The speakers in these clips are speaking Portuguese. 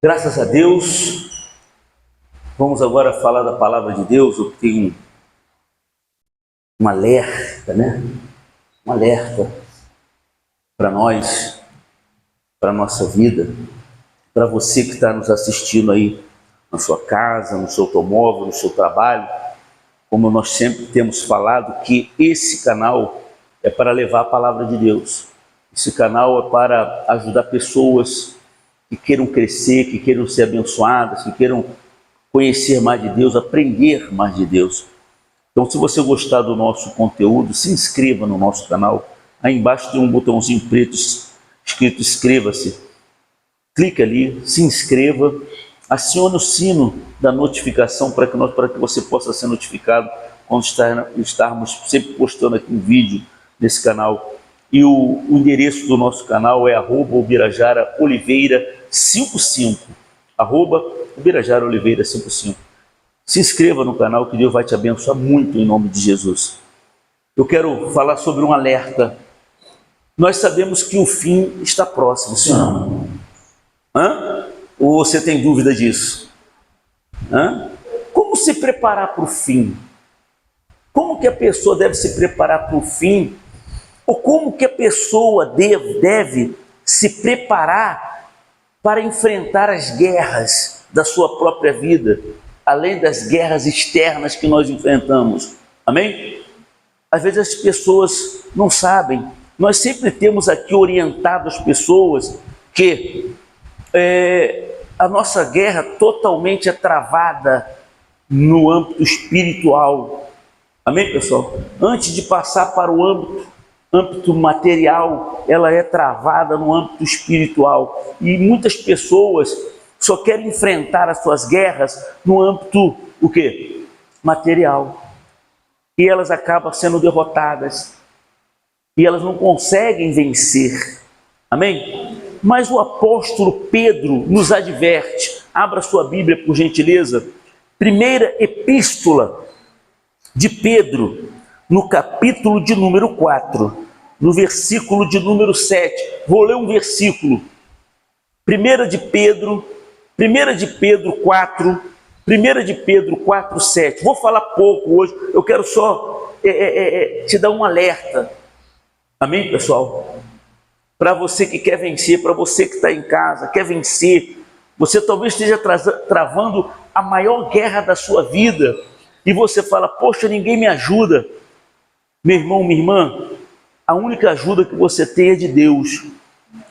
Graças a Deus, vamos agora falar da palavra de Deus. Eu tenho um alerta, Um alerta para nós, para a nossa vida, para você que está nos assistindo aí na sua casa, no seu automóvel, no seu trabalho. Como nós sempre temos falado, que esse canal é para levar a palavra de Deus. Esse canal é para ajudar pessoas que queiram crescer, que queiram ser abençoadas, que queiram conhecer mais de Deus, aprender mais de Deus. Então, se você gostar do nosso conteúdo, se inscreva no nosso canal. Aí embaixo tem um botãozinho preto escrito inscreva-se. Clique ali, se inscreva, acione o sino da notificação para que você possa ser notificado quando estarmos sempre postando aqui um vídeo nesse canal. E o endereço do nosso canal é @ubirajaraoliveira55, @ubirajaraoliveira55. Se inscreva no canal, que Deus vai te abençoar muito em nome de Jesus. Eu quero falar sobre um alerta. Nós sabemos que o fim está próximo, sim ou não? Ou você tem dúvida disso? Como se preparar para o fim? Como que a pessoa deve se preparar para o fim? Ou como que a pessoa deve se preparar para enfrentar as guerras da sua própria vida, além das guerras externas que nós enfrentamos? Amém? Às vezes as pessoas não sabem. Nós sempre temos aqui orientado as pessoas que a nossa guerra totalmente é travada no âmbito espiritual. Amém, pessoal? Antes de passar para o âmbito material, ela é travada no âmbito espiritual. E muitas pessoas só querem enfrentar as suas guerras no âmbito, o quê? Material. E elas acabam sendo derrotadas. E elas não conseguem vencer. Amém? Mas o apóstolo Pedro nos adverte. Abra sua Bíblia, por gentileza. Primeira epístola de Pedro, no capítulo de número 4, no versículo de número 7. Vou ler um versículo. 1 de Pedro 4, 1 de Pedro 4, 7. Vou falar pouco hoje, eu quero só te dar um alerta. Amém, pessoal? Para você que quer vencer, para você que está em casa, quer vencer, você talvez esteja travando a maior guerra da sua vida, e você fala, poxa, ninguém me ajuda. Meu irmão, minha irmã, a única ajuda que você tem é de Deus.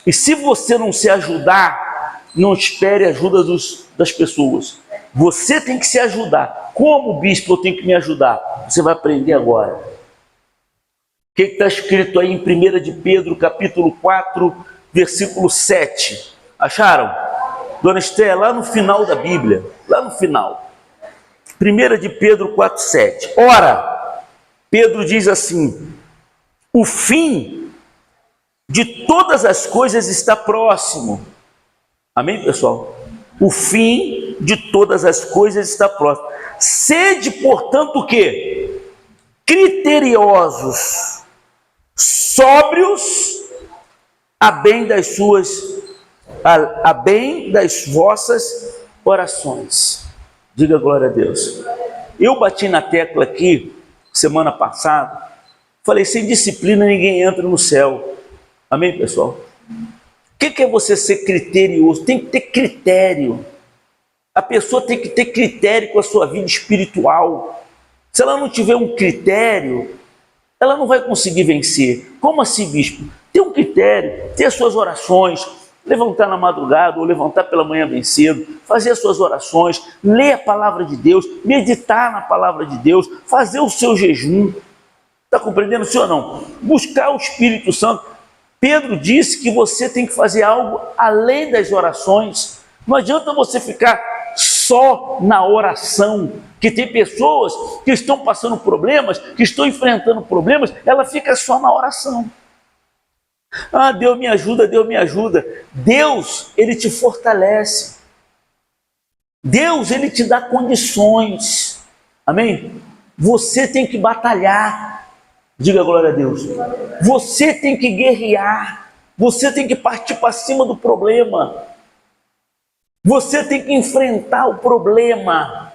E se você não se ajudar, não espere a ajuda das pessoas. Você tem que se ajudar. Como, bispo, eu tenho que me ajudar? Você vai aprender agora. O que está escrito aí em 1 de Pedro, capítulo 4, versículo 7? Acharam? Dona Esté, lá no final da Bíblia, lá no final. 1 de Pedro 4, 7. Ora, Pedro diz assim, o fim de todas as coisas está próximo. Amém, pessoal? O fim de todas as coisas está próximo. Sede, portanto, o quê? Criteriosos, sóbrios, a bem das vossas orações. Diga glória a Deus. Eu bati na tecla aqui, semana passada, falei, sem disciplina ninguém entra no céu. Amém, pessoal? O que é você ser criterioso? Tem que ter critério. A pessoa tem que ter critério com a sua vida espiritual. Se ela não tiver um critério, ela não vai conseguir vencer. Como assim, bispo? Ter um critério, ter as suas orações, levantar na madrugada ou levantar pela manhã bem cedo, fazer as suas orações, ler a palavra de Deus, meditar na palavra de Deus, fazer o seu jejum. Está compreendendo, sim ou não? Buscar o Espírito Santo. Pedro disse que você tem que fazer algo além das orações. Não adianta você ficar só na oração, que tem pessoas que estão passando problemas, que estão enfrentando problemas, ela fica só na oração. Ah, Deus me ajuda, Deus me ajuda. Deus, Ele te fortalece. Deus, Ele te dá condições. Amém? Você tem que batalhar. Diga glória a Deus. Você tem que guerrear. Você tem que partir para cima do problema. Você tem que enfrentar o problema.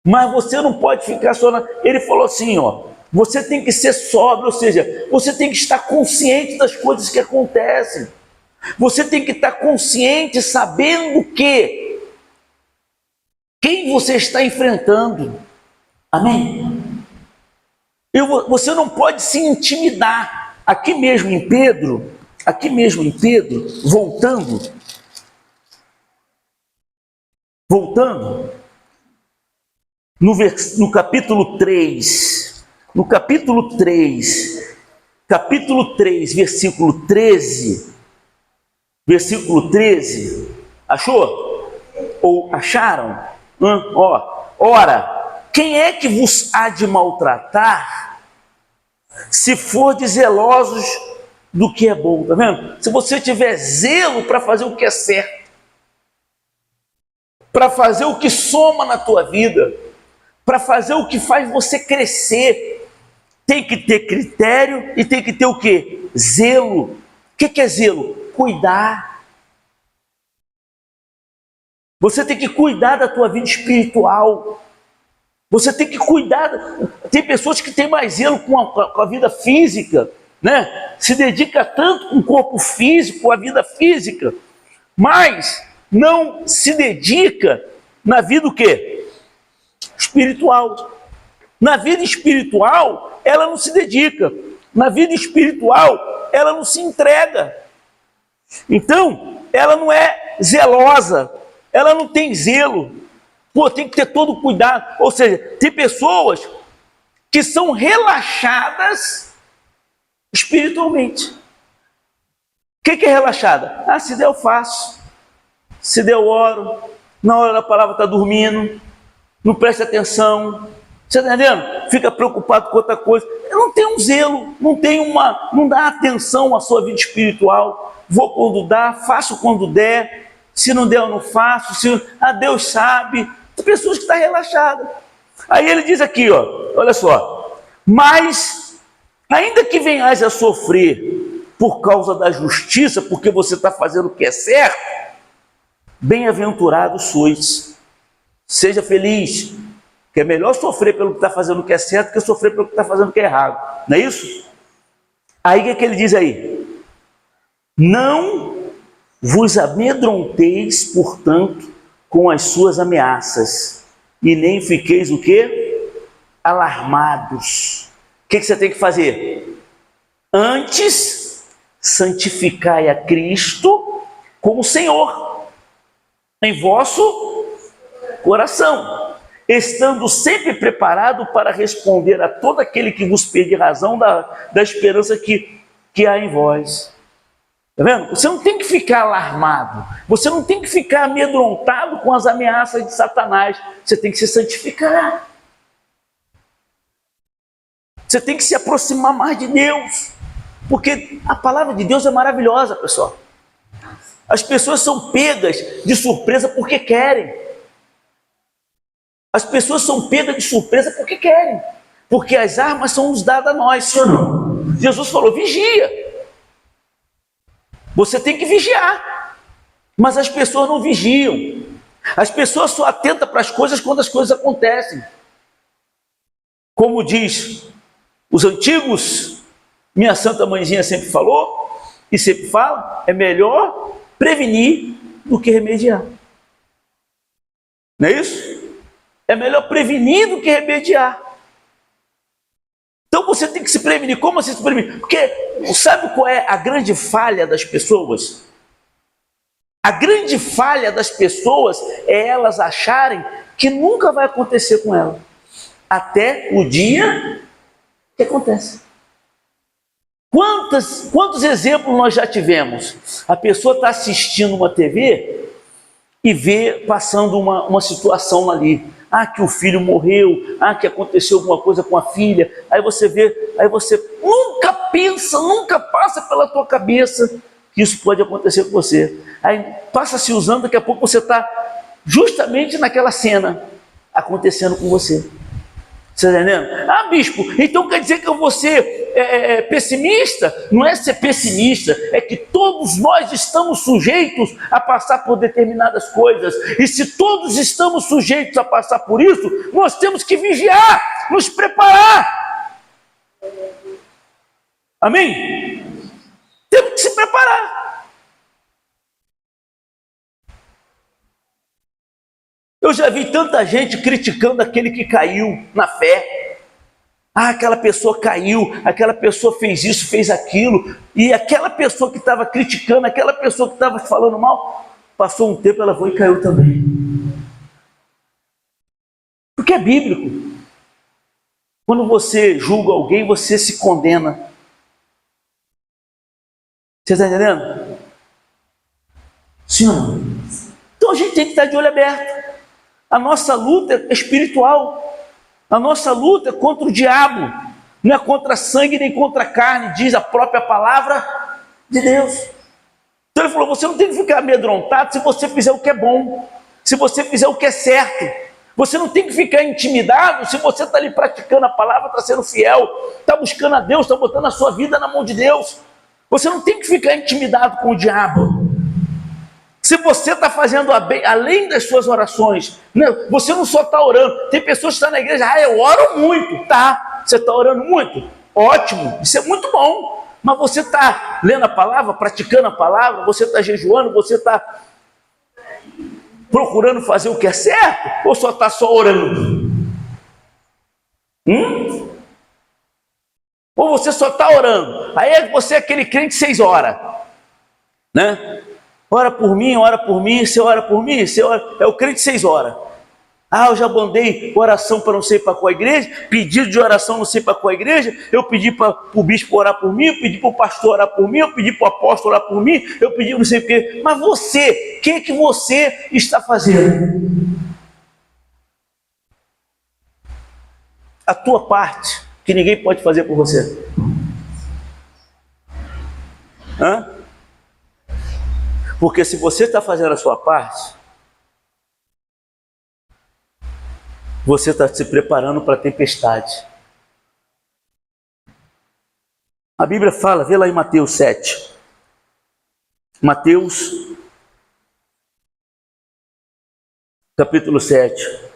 Mas você não pode ficar só na... Ele falou assim, ó, você tem que ser sóbrio, ou seja, você tem que estar consciente das coisas que acontecem. Você tem que estar consciente, sabendo que quem você está enfrentando. Amém? Você não pode se intimidar. Aqui mesmo em Pedro, voltando, no capítulo 3, versículo 13, achou? Ou acharam? Ora, quem é que vos há de maltratar, se fordes zelosos do que é bom? Tá vendo? Se você tiver zelo para fazer o que é certo, para fazer o que soma na tua vida, para fazer o que faz você crescer, tem que ter critério e tem que ter o quê? Zelo. O que é zelo? Cuidar. Você tem que cuidar da tua vida espiritual. Você tem que cuidar. Tem pessoas que têm mais zelo com a vida física, né? Se dedica tanto com o corpo físico, a vida física, mas não se dedica na vida o quê? Espiritual. Na vida espiritual, ela não se dedica. Na vida espiritual, ela não se entrega. Então, ela não é zelosa, ela não tem zelo. Pô, tem que ter todo cuidado. Ou seja, tem pessoas que são relaxadas espiritualmente. O que é relaxada? Ah, se der eu faço. Se der eu oro. Na hora da palavra está dormindo. Não presta atenção. Você está entendendo? Fica preocupado com outra coisa. Não tem um zelo, não dá atenção à sua vida espiritual. Vou quando dá, faço quando der. Se não der, eu não faço. Deus sabe. Tem pessoas que estão relaxadas. Aí ele diz aqui, ó, olha só. Mas, ainda que venhais a sofrer por causa da justiça, porque você está fazendo o que é certo, bem-aventurados sois. Seja feliz. Que é melhor sofrer pelo que está fazendo o que é certo que sofrer pelo que está fazendo o que é errado. Não é isso? Aí o que ele diz aí? Não vos amedronteis, portanto, com as suas ameaças, e nem fiqueis o quê? Alarmados. O que você tem que fazer? Antes, santificai a Cristo como Senhor em vosso coração, estando sempre preparado para responder a todo aquele que vos pede razão da esperança que há em vós. Está vendo? Você não tem que ficar alarmado, você não tem que ficar amedrontado com as ameaças de Satanás, você tem que se santificar. Você tem que se aproximar mais de Deus, porque a palavra de Deus é maravilhosa, pessoal. As pessoas são pegas de surpresa porque querem. As pessoas são pegas de surpresa porque querem. Porque as armas são nos dadas a nós, sim ou não? Jesus falou, vigia. Você tem que vigiar. Mas as pessoas não vigiam. As pessoas só atentam para as coisas quando as coisas acontecem. Como diz os antigos, minha santa mãezinha sempre falou, e sempre fala, é melhor prevenir do que remediar. Não é isso? É melhor prevenir do que remediar. Então você tem que se prevenir. Como assim se prevenir? Porque sabe qual é a grande falha das pessoas? A grande falha das pessoas é elas acharem que nunca vai acontecer com elas. Até o dia que acontece. Quantos exemplos nós já tivemos? A pessoa está assistindo uma TV e vê passando uma situação ali. Ah, que o filho morreu, ah, que aconteceu alguma coisa com a filha. Aí você vê, aí você nunca pensa, nunca passa pela tua cabeça que isso pode acontecer com você. Aí passa se usando, daqui a pouco você está justamente naquela cena acontecendo com você. Você está entendendo? Ah, bispo, então quer dizer que eu vou ser ser pessimista, não é ser pessimista, é que todos nós estamos sujeitos a passar por determinadas coisas, e se todos estamos sujeitos a passar por isso, nós temos que vigiar, nos preparar. Amém? Temos que se preparar. Eu já vi tanta gente criticando aquele que caiu na fé. Ah, aquela pessoa caiu, aquela pessoa fez isso, fez aquilo, e aquela pessoa que estava criticando, aquela pessoa que estava falando mal, passou um tempo, ela foi e caiu também. Porque é bíblico. Quando você julga alguém, você se condena. Você está entendendo? Sim ou não? Então a gente tem que estar de olho aberto. A nossa luta é espiritual. A nossa luta é contra o diabo. Não é contra sangue nem contra carne, diz a própria palavra de Deus. Então ele falou, você não tem que ficar amedrontado se você fizer o que é bom, se você fizer o que é certo. Você não tem que ficar intimidado se você está ali praticando a palavra, está sendo fiel, está buscando a Deus, está botando a sua vida na mão de Deus. Você não tem que ficar intimidado com o diabo. Se você está fazendo além das suas orações, você não só está orando. Tem pessoas que estão na igreja, eu oro muito. Tá, você está orando muito? Ótimo, isso é muito bom. Mas você está lendo a palavra, praticando a palavra, você está jejuando, você está procurando fazer o que é certo? Ou só está só orando? Ou você só está orando? Aí você é aquele crente 6 horas, né? Ora por mim, você ora por mim, você ora... É o crente 6 horas. Ah, eu já mandei oração para não sei para qual igreja, pedido de oração não sei para qual igreja, eu pedi para o bispo orar por mim, eu pedi para o pastor orar por mim, eu pedi para o apóstolo orar por mim, eu pedi não sei o quê. Mas você, o que você está fazendo? A tua parte, que ninguém pode fazer por você. Porque se você está fazendo a sua parte, você está se preparando para a tempestade. A Bíblia fala, vê lá em Mateus 7. Mateus, capítulo 7.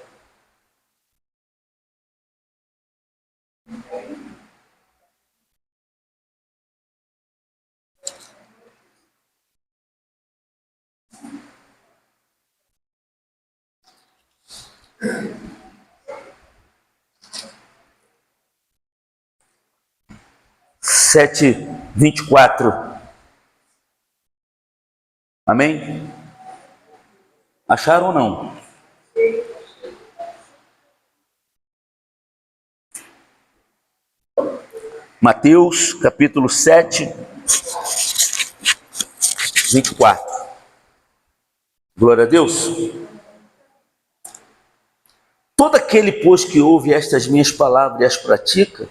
Sete, 24. Amém? Acharam ou não? Mateus, capítulo 7, 24. Glória a Deus. Todo aquele, pois, que ouve estas minhas palavras e as pratica,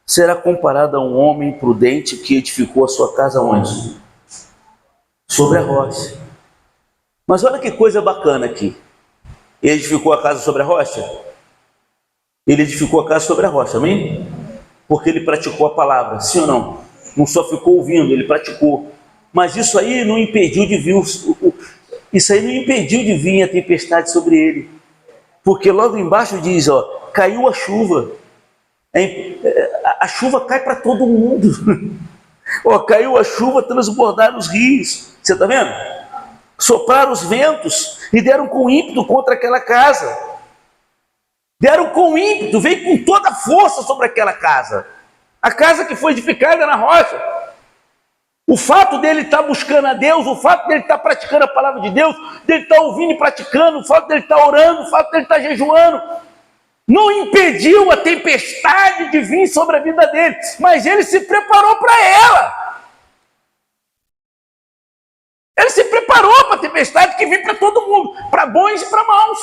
será comparado a um homem prudente que edificou a sua casa onde? Sobre a rocha. Mas olha que coisa bacana aqui. Ele edificou a casa sobre a rocha? Ele edificou a casa sobre a rocha, amém? Porque ele praticou a palavra, sim ou não? Não só ficou ouvindo, ele praticou. Mas isso aí não impediu de vir a tempestade sobre ele. Porque logo embaixo diz, caiu a chuva. A chuva cai para todo mundo. Caiu a chuva, transbordaram os rios. Você está vendo? Sopraram os ventos e deram com ímpeto contra aquela casa. Deram com ímpeto, veio com toda a força sobre aquela casa. A casa que foi edificada na rocha. O fato dele estar buscando a Deus, o fato dele estar praticando a palavra de Deus, dele estar ouvindo e praticando, o fato dele estar orando, o fato dele estar jejuando, não impediu a tempestade de vir sobre a vida dele, mas ele se preparou para ela. Ele se preparou para a tempestade que vem para todo mundo, para bons e para maus.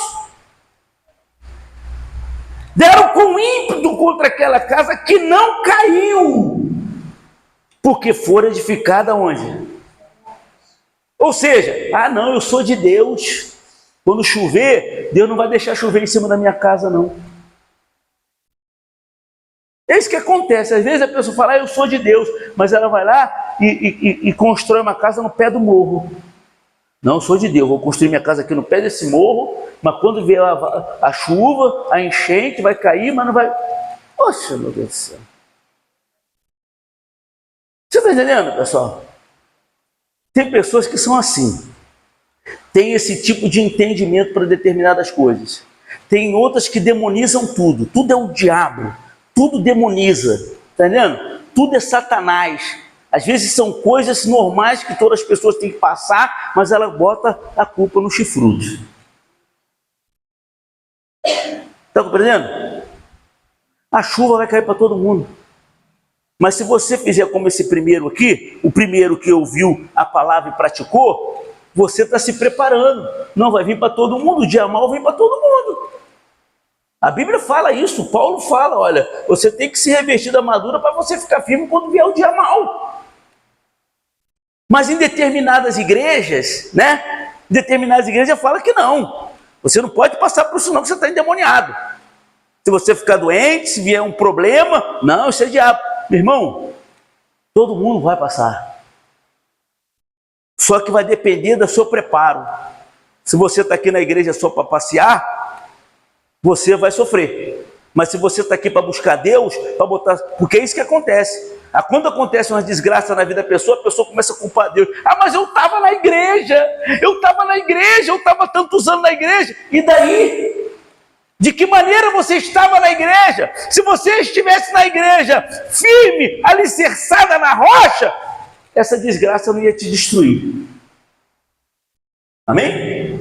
Deram com ímpeto contra aquela casa que não caiu, porque fora edificada onde? Ou seja, não, eu sou de Deus. Quando chover, Deus não vai deixar chover em cima da minha casa, não. É isso que acontece. Às vezes a pessoa fala, eu sou de Deus, mas ela vai lá e constrói uma casa no pé do morro. Não, eu sou de Deus, vou construir minha casa aqui no pé desse morro, mas quando vier a chuva, a enchente vai cair, mas não vai... Poxa, meu Deus do céu. Você está entendendo, pessoal? Tem pessoas que são assim. Tem esse tipo de entendimento para determinadas coisas. Tem outras que demonizam tudo. Tudo é o diabo. Tudo demoniza. Está entendendo? Tudo é Satanás. Às vezes são coisas normais que todas as pessoas têm que passar, mas ela bota a culpa no chifrudo. Está compreendendo? A chuva vai cair para todo mundo. Mas se você fizer como esse primeiro aqui, o primeiro que ouviu a palavra e praticou, você está se preparando. Não vai vir para todo mundo, o dia mal vem para todo mundo. A Bíblia fala isso, Paulo fala, olha, você tem que se revestir da armadura para você ficar firme quando vier o dia mal. Mas em determinadas igrejas, né? Determinadas igrejas falam que não. Você não pode passar por isso não, que você está endemoniado. Se você ficar doente, se vier um problema, não, isso é diabo. Meu irmão, todo mundo vai passar. Só que vai depender do seu preparo. Se você está aqui na igreja só para passear, você vai sofrer. Mas se você está aqui para buscar Deus, para botar... Porque é isso que acontece. Quando acontece uma desgraça na vida da pessoa, a pessoa começa a culpar Deus. Mas eu estava na igreja, eu estava tantos anos na igreja. E daí? De que maneira você estava na igreja? Se você estivesse na igreja firme, alicerçada na rocha, essa desgraça não ia te destruir. Amém?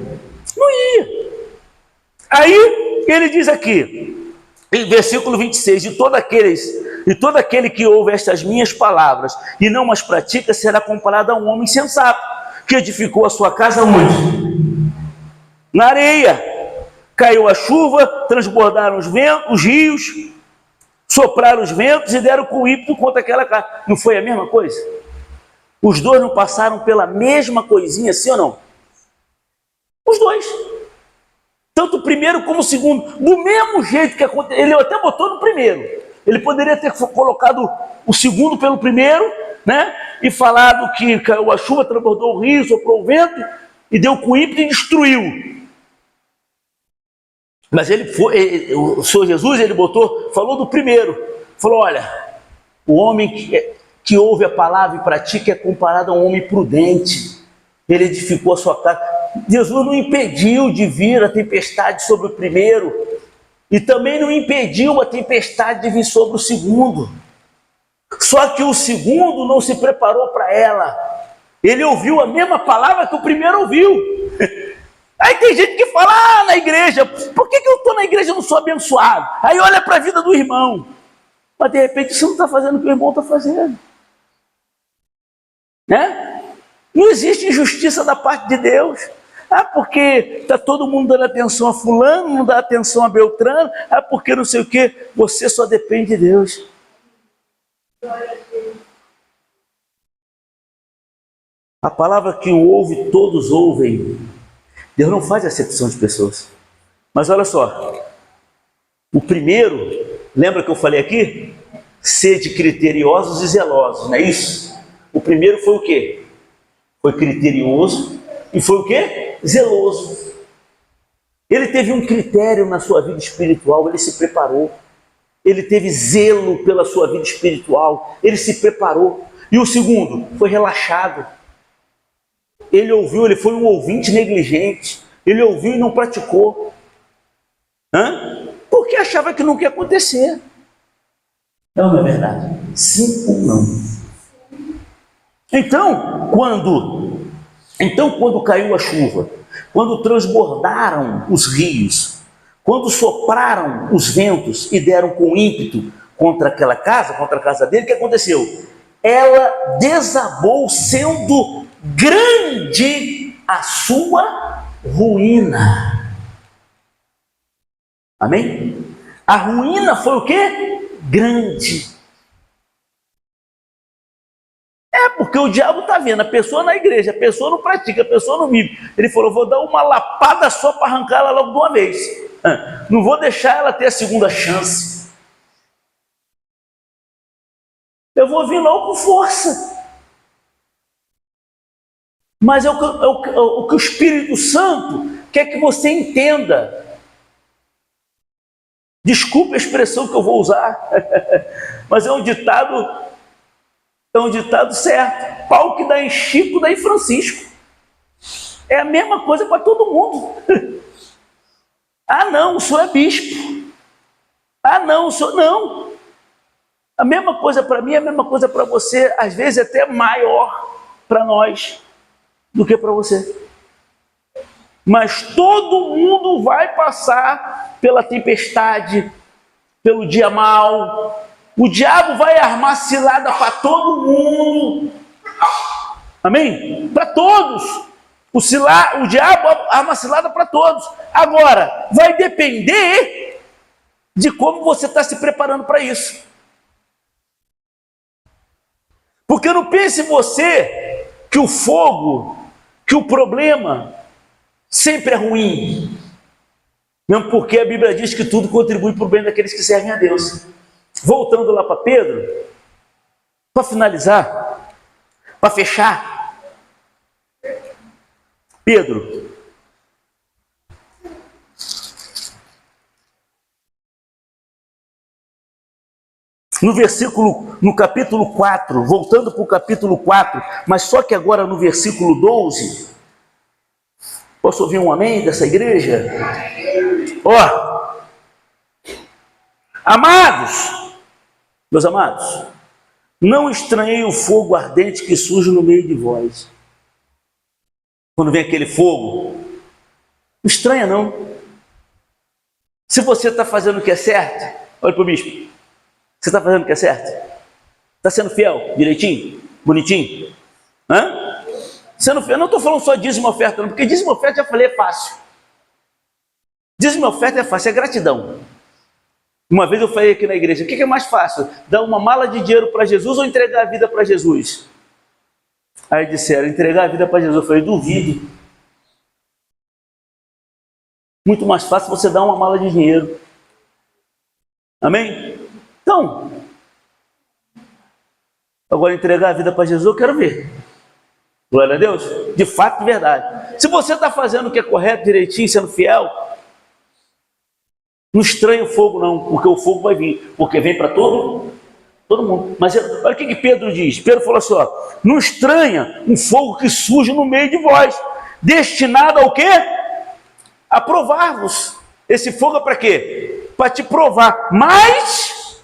Não ia. Aí ele diz aqui, em versículo 26, e todo aquele que ouve estas minhas palavras e não as pratica será comparado a um homem sensato, que edificou a sua casa onde? Na areia. Caiu a chuva, transbordaram os rios, sopraram os ventos e deram com ímpeto contra aquela casa. Não foi a mesma coisa? Os dois não passaram pela mesma coisinha, sim ou não? Os dois. Tanto o primeiro como o segundo. Do mesmo jeito que aconteceu. Ele até botou no primeiro. Ele poderia ter colocado o segundo pelo primeiro, né? E falado que caiu a chuva, transbordou o rio, soprou o vento e deu com ímpeto e destruiu. Mas o Senhor Jesus, ele falou do primeiro. Falou, olha, o homem que ouve a palavra e pratica é comparado a um homem prudente. Ele edificou a sua casa. Jesus não impediu de vir a tempestade sobre o primeiro. E também não impediu a tempestade de vir sobre o segundo. Só que o segundo não se preparou para ela. Ele ouviu a mesma palavra que o primeiro ouviu. Aí tem gente que fala, na igreja, por que eu estou na igreja e não sou abençoado? Aí olha para a vida do irmão. Mas de repente você não está fazendo o que o irmão está fazendo. Né? Não existe injustiça da parte de Deus. Porque está todo mundo dando atenção a fulano, não dá atenção a Beltrano. Porque não sei o quê. Você só depende de Deus. A palavra que o ouve, todos ouvem. Deus não faz acepção de pessoas. Mas olha só, o primeiro, lembra que eu falei aqui? Sede criteriosos e zelosos, não é isso? O primeiro foi o quê? Foi criterioso e foi o quê? Zeloso. Ele teve um critério na sua vida espiritual, ele se preparou. Ele teve zelo pela sua vida espiritual, ele se preparou. E o segundo foi relaxado. Ele ouviu, ele foi um ouvinte negligente. Ele ouviu e não praticou. Porque achava que não ia acontecer. Não é verdade? Sim ou não? Então, quando caiu a chuva, quando transbordaram os rios, quando sopraram os ventos e deram com ímpeto contra aquela casa, contra a casa dele, o que aconteceu? Ela desabou, sendo grande a sua ruína. Amém? A ruína foi o quê? Grande. Porque o diabo está vendo a pessoa na igreja, a pessoa não pratica, a pessoa não vive. Ele falou, vou dar uma lapada só para arrancar ela logo de uma vez. Não vou deixar ela ter a segunda chance. eu vou vir logo com força. Mas é o que o Espírito Santo quer que você entenda. Desculpe a expressão que eu vou usar, mas é um ditado certo. Pau que dá em Chico, dá em Francisco. É a mesma coisa para todo mundo. Ah, não, o senhor é bispo. Ah, não, o senhor não. A mesma coisa para mim, a mesma coisa para você, às vezes até maior para nós do que para você. Mas todo mundo vai passar pela tempestade, pelo dia mau. O diabo vai armar cilada para todo mundo. Amém? Para todos. O diabo arma cilada para todos. Agora, vai depender de como você está se preparando para isso. Porque não pense você que o fogo, que o problema sempre é ruim. Mesmo porque a Bíblia diz que tudo contribui para o bem daqueles que servem a Deus. Voltando lá para Pedro, para finalizar, para fechar. Pedro, no capítulo 4, voltando para o capítulo 4, mas só que agora no versículo 12, posso ouvir um amém dessa igreja? Ó, amados, meus amados, não estranhei o fogo ardente que surge no meio de vós. Quando vem aquele fogo, não estranha não. Se você está fazendo o que é certo, olha para o bispo, você está fazendo o que é certo? Está sendo fiel, direitinho, bonitinho? Hã? Sendo fiel, não estou falando só dízimo e oferta, não, porque dízimo e oferta, já falei, é fácil. Dízimo e oferta é fácil, é gratidão. Uma vez eu falei aqui na igreja, o que é mais fácil? Dar uma mala de dinheiro para Jesus ou entregar a vida para Jesus? Aí disseram, entregar a vida para Jesus. Eu falei, duvido. Muito mais fácil você dar uma mala de dinheiro. Amém? Então, agora entregar a vida para Jesus, eu quero ver. Glória a Deus. De fato, de verdade. Se você está fazendo o que é correto, direitinho, sendo fiel, não estranha o fogo não, porque o fogo vai vir. Porque vem para todo mundo. Mas olha o que Pedro diz. Pedro falou assim, ó, não estranha um fogo que surge no meio de vós, destinado ao quê? A provar-vos. Esse fogo é para quê? Para te provar. Mas,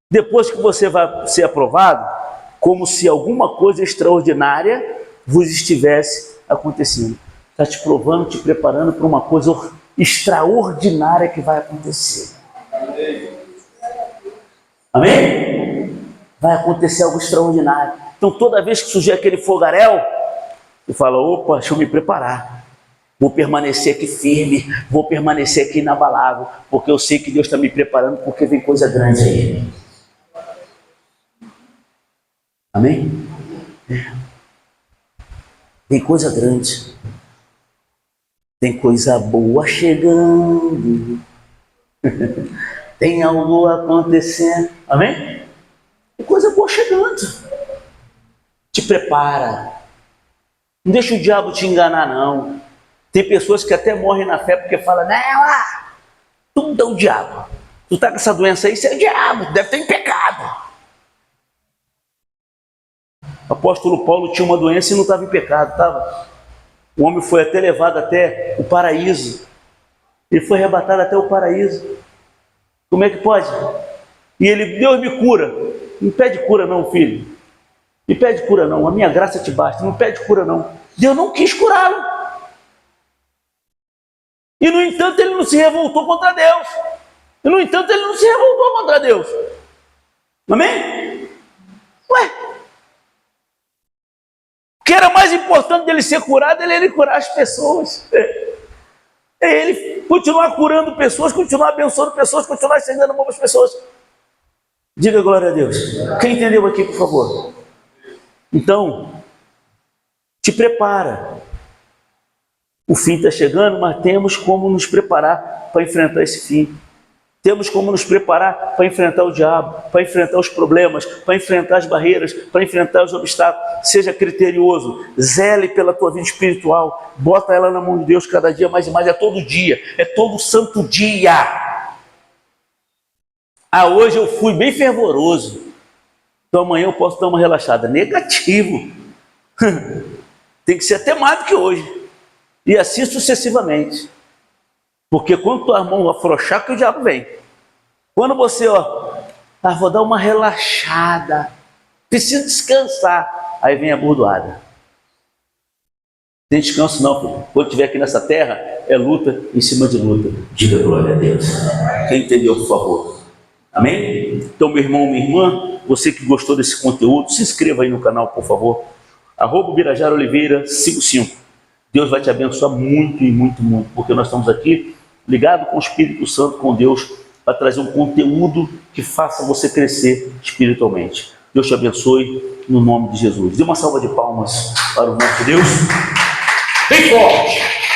depois que você vai ser aprovado, como se alguma coisa extraordinária vos estivesse acontecendo. Está te provando, te preparando para uma coisa extraordinária que vai acontecer. Amém? Vai acontecer algo extraordinário. Então, toda vez que surgir aquele fogaréu, você fala, opa, deixa eu me preparar. Vou permanecer aqui firme, vou permanecer aqui inabalável, porque eu sei que Deus está me preparando, porque vem coisa grande aí. Amém? Tem coisa grande. Tem coisa boa chegando. Tem algo acontecendo. Amém? Tem coisa boa chegando. Te prepara. Não deixa o diabo te enganar, não. Tem pessoas que até morrem na fé porque falam, não, tudo é o diabo. Tu está com essa doença aí, isso é o diabo, deve ter em pecado. O apóstolo Paulo tinha uma doença e não estava em pecado, estava. O homem foi até levado até o paraíso. Ele foi arrebatado até o paraíso. Como é que pode? E ele, Deus me cura. Não pede cura não, filho. Me pede cura não, a minha graça te basta. Não pede cura não. Deus não quis curá-lo. E no entanto ele não se revoltou contra Deus. E no entanto ele não se revoltou contra Deus. Amém? Ué? O que era mais importante dele ser curado, ele curar as pessoas. É ele continuar curando pessoas, continuar abençoando pessoas, continuar estendendo a mão para as pessoas. Diga glória a Deus. Quem entendeu aqui, por favor? Então, te prepara. O fim está chegando, mas temos como nos preparar para enfrentar esse fim. Temos como nos preparar para enfrentar o diabo, para enfrentar os problemas, para enfrentar as barreiras, para enfrentar os obstáculos. Seja criterioso, zele pela tua vida espiritual, bota ela na mão de Deus cada dia mais e mais, é todo dia, é todo santo dia. Ah, hoje eu fui bem fervoroso, então amanhã eu posso dar uma relaxada. Negativo. Tem que ser até mais do que hoje. E assim sucessivamente. Porque quando tua mão afrouxar, que o diabo vem. Quando você, vou dar uma relaxada, preciso descansar, aí vem a bordoada. Tem descanso não, filho. Quando estiver aqui nessa terra, é luta em cima de luta. Diga glória a Deus. Quem entendeu, por favor? Amém? Então, meu irmão, minha irmã, você que gostou desse conteúdo, se inscreva aí no canal, por favor. @Birajara Oliveira 55. Deus vai te abençoar muito e muito, muito, porque nós estamos aqui ligados com o Espírito Santo, com Deus, para trazer um conteúdo que faça você crescer espiritualmente. Deus te abençoe, no nome de Jesus. Dê uma salva de palmas para o nosso Deus. Bem forte!